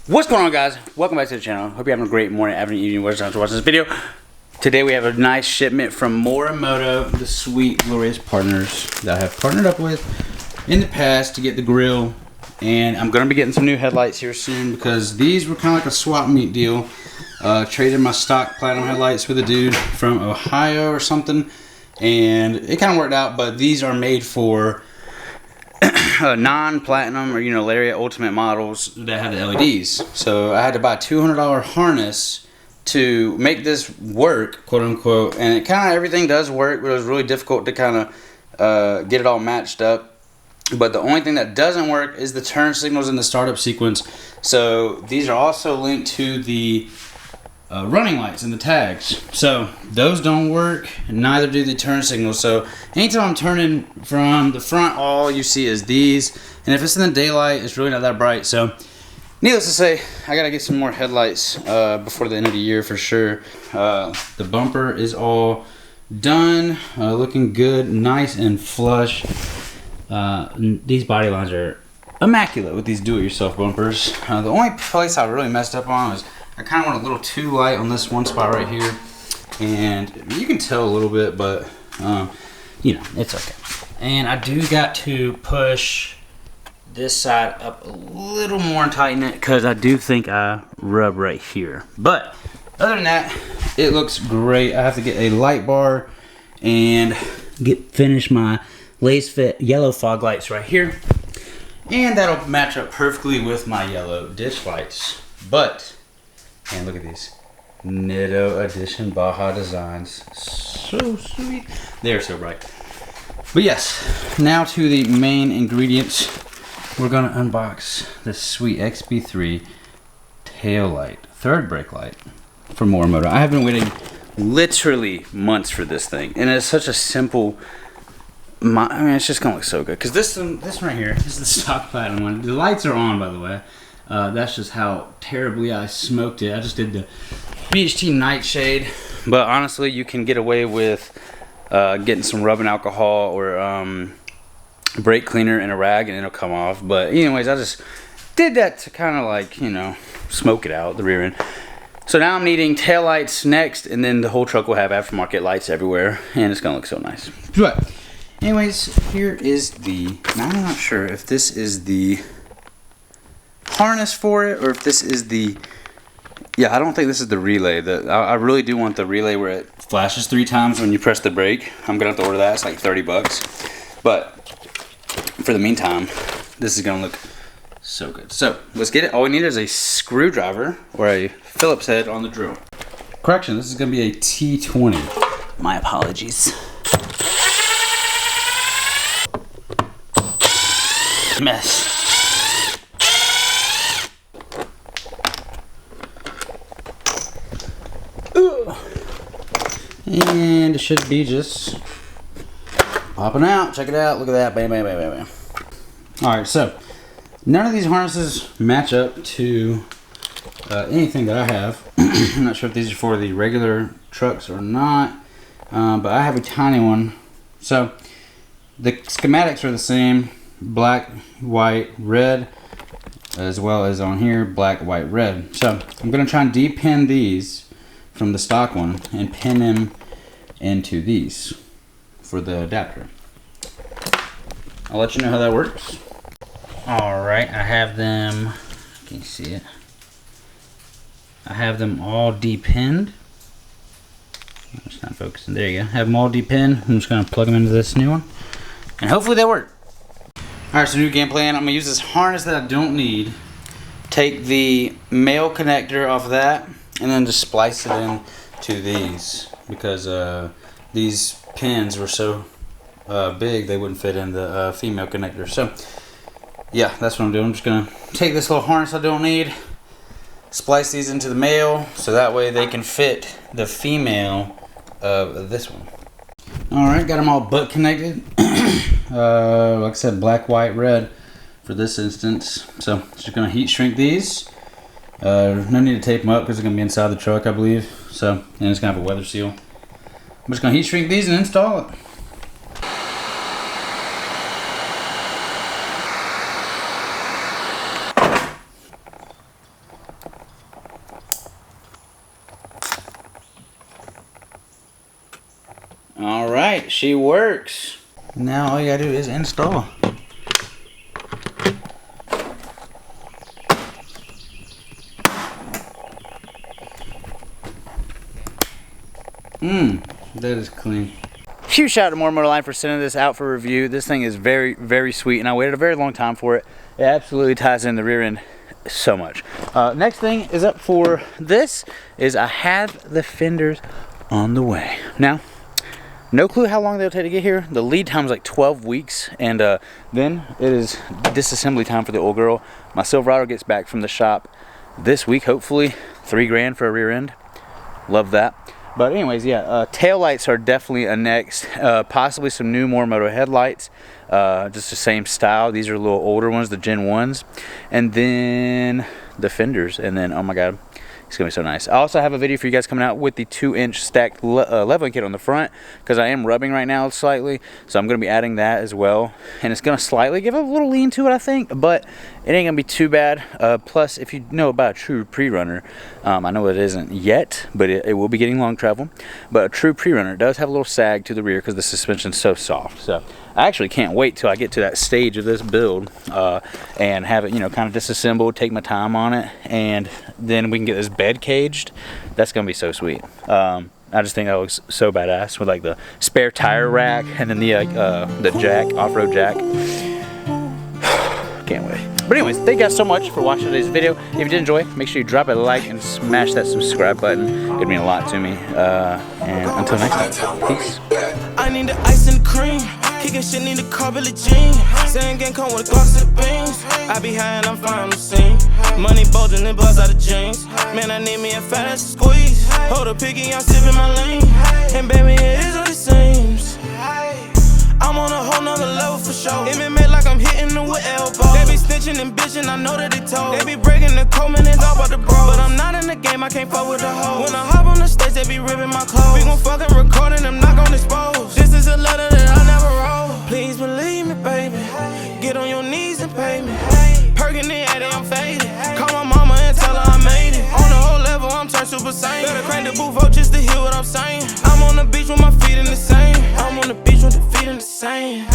What's going on, guys? Welcome back to the channel. Hope you're having a great morning, afternoon, evening, whatever time to watch this video. Today we have a nice shipment from Morimoto, the sweet, glorious partners that I have partnered up with in the past to get the grill. And I'm going to be getting some new headlights here soon because these were kind of like a swap meet deal. Traded my stock platinum headlights with a dude from Ohio or something. And it kind of worked out, but these are made for non-platinum or Lariat Ultimate models that have the LEDs. So I had to buy a $200 harness to make this work, quote unquote, and it kind of everything does work, but it was really difficult to kind of get it all matched up. But the only thing that doesn't work is the turn signals in the startup sequence. So these are also linked to the running lights and the tags, so those don't work, and neither do the turn signals. So anytime I'm turning from the front, all you see is these, and if it's in the daylight, it's really not that bright. So needless to say, I gotta get some more headlights before the end of the year for sure. The bumper is all done, looking good, nice and flush. These body lines are immaculate with these do-it-yourself bumpers. The only place I really messed up on was I kind of went a little too light on this one spot right here, and you can tell a little bit, but it's okay. And I do got to push this side up a little more and tighten it because I do think I rub right here. But other than that, it looks great. I have to get a light bar and finish my lace fit yellow fog lights right here, and that'll match up perfectly with my yellow ditch lights. But and look at these Nitto Edition Baja designs, so sweet. They're so bright. But yes, now to the main ingredients. We're gonna unbox this sweet XB3 tail light, third brake light from Morimoto. I have been waiting literally months for this thing, and it's such a simple. I mean, it's just gonna look so good. Cause this one right here is the stock platinum one. The lights are on, by the way. That's just how terribly I smoked it. I just did the BHT Nightshade, but honestly, you can get away with getting some rubbing alcohol or brake cleaner and a rag, and it'll come off. But anyways, I just did that to kind of like smoke it out the rear end. So now I'm needing tail lights next, and then the whole truck will have aftermarket lights everywhere, and it's gonna look so nice. But anyways, here is the. Now I'm not sure if this is the harness for it or if this is the. Yeah, I don't think this is the relay. I really do want the relay where it flashes 3 times when you press the brake. I'm gonna have to order that. It's like $30. But for the meantime, this is gonna look so good. So let's get it. All we need is a screwdriver or a Phillips head on the drill. Correction, this is gonna be a T20. My apologies. Mess. And it should be just popping out. Check it out. Look at that. Bam, bam, bam, bam, bam. Alright, so none of these harnesses match up to anything that I have. I'm not sure if these are for the regular trucks or not, but I have a tiny one. So the schematics are the same: black, white, red, as well as on here black, white, red. So I'm going to try and depin these from the stock one and pin them into these for the adapter. I'll let you know how that works. Alright, I have them, can you see it? I have them all depinned. It's not focusing, there you go. Have them all depinned. I'm just going to plug them into this new one, and hopefully they work. Alright, so new game plan. I'm going to use this harness that I don't need, take the male connector off of that, and then just splice it in to these because these pins were so big they wouldn't fit in the female connector. So yeah, that's what I'm doing. I'm just gonna take this little harness I don't need, splice these into the male so that way they can fit the female of this one. Alright, got them all butt connected. Like I said, black, white, red for this instance. So just gonna heat shrink these. No need to tape them up because they're going to be inside the truck, I believe. So, and it's going to have a weather seal. I'm just going to heat shrink these and install it. right, she works. Now all you gotta do is install. That is clean. Huge shout out to Morimoto Line for sending this out for review. This thing is very, very sweet, and I waited a very long time for it. It absolutely ties in the rear end so much. Next thing is up for this is I have the fenders on the way. Now, no clue how long they'll take to get here. The lead time is like 12 weeks, and then it is disassembly time for the old girl. My Silverado gets back from the shop this week, hopefully. $3 grand for a rear end. Love that. But anyways, yeah, tail lights are definitely a next. Possibly some new Morimoto headlights, just the same style. These are a little older ones, the Gen 1s. And then the fenders, and then, oh my God, it's gonna be so nice. I also have a video for you guys coming out with the 2-inch stacked leveling kit on the front, because I am rubbing right now slightly, so I'm gonna be adding that as well. And it's gonna slightly give a little lean to it, I think, but it ain't gonna be too bad. Plus, if you know about a true pre-runner, I know it isn't yet, but it will be getting long travel. But a true pre-runner does have a little sag to the rear because the suspension's so soft. So I actually can't wait till I get to that stage of this build and have it, you know, kind of disassembled, take my time on it, and then we can get this bed caged. That's gonna be so sweet. I just think that looks so badass with like the spare tire rack and then the jack, off-road jack. Can't wait. But anyways, thank you guys so much for watching today's video. If you did enjoy, make sure you drop a like and smash that subscribe button. It'd mean a lot to me. And until next time, peace. I need the ice and the cream. Kicking shit, need a car, Billie Jean. Saying gang come with a gloss of the beans. I be high and I'm fine on the scene. Money bulging and buzz out of jeans. Man, I need me a fat ass squeeze. Hold a piggy, I'm sipping my lean. And baby, it is what it seems. I'm on a whole nother level for sure. MMA like I'm hitting them with elbows. They be snitching and bitching, I know that they told. They be breaking the code, man, it's all about the bro. But I'm not in the game, I can't fuck with the hoes. When I hop on the stage, they be ripping my clothes. We gon' fucking record and I'm not gon' expose. This is a letter that I never wrote. Please believe me, baby. Get on your knees and pay me. Perking the addy, I'm faded. Call my mama and tell her I made it. On the whole level, I'm turned super sane. Better crank the booth up just to hear what I'm saying. I'm on the beach with my feet in the sand. I'm on the beach with the feet in the sand.